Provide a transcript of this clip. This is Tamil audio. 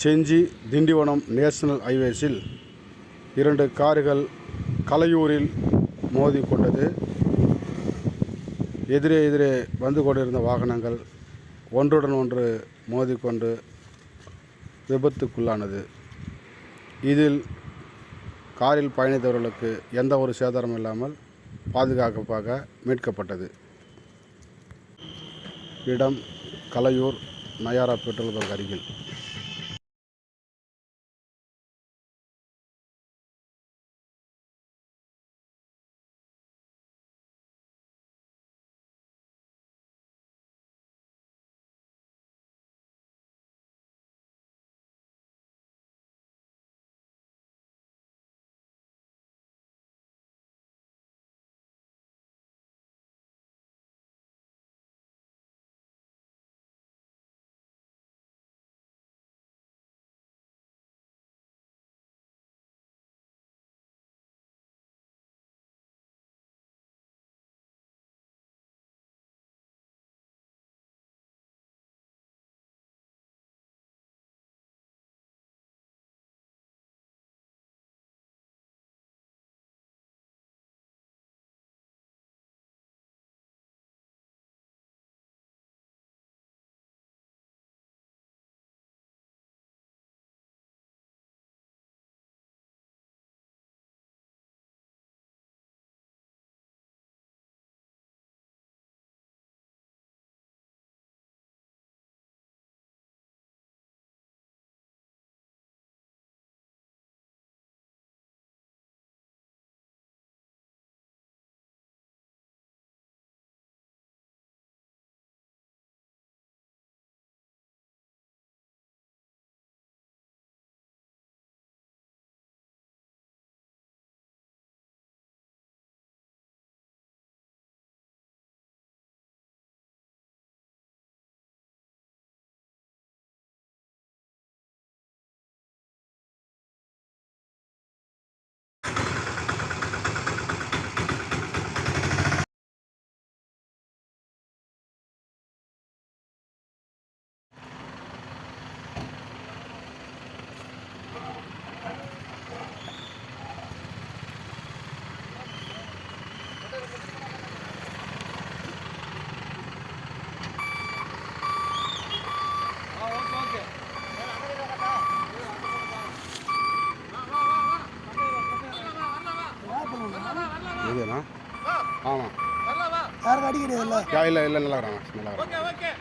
செஞ்சி திண்டிவனம் நேஷனல் ஹைவேஸில் 2 கார்கள் கலையூரில் மோதிக்கொண்டது. எதிரே வந்து கொண்டிருந்த வாகனங்கள் ஒன்றுடன் ஒன்று மோதிக்கொண்டு விபத்துக்குள்ளானது. இதில் காரில் பயணித்தவர்களுக்கு எந்த ஒரு சேதாரமும் இல்லாமல் பாதுகாப்பாக மீட்கப்பட்டது. இடம் கலையூர் நயாரா பெட்ரோல் பங்க் அருகில். இதுண்ணா ஆமாம் யாருக்கு அடிக்கிறது இல்லை இல்லை நல்லா இருக்கிறாங்க.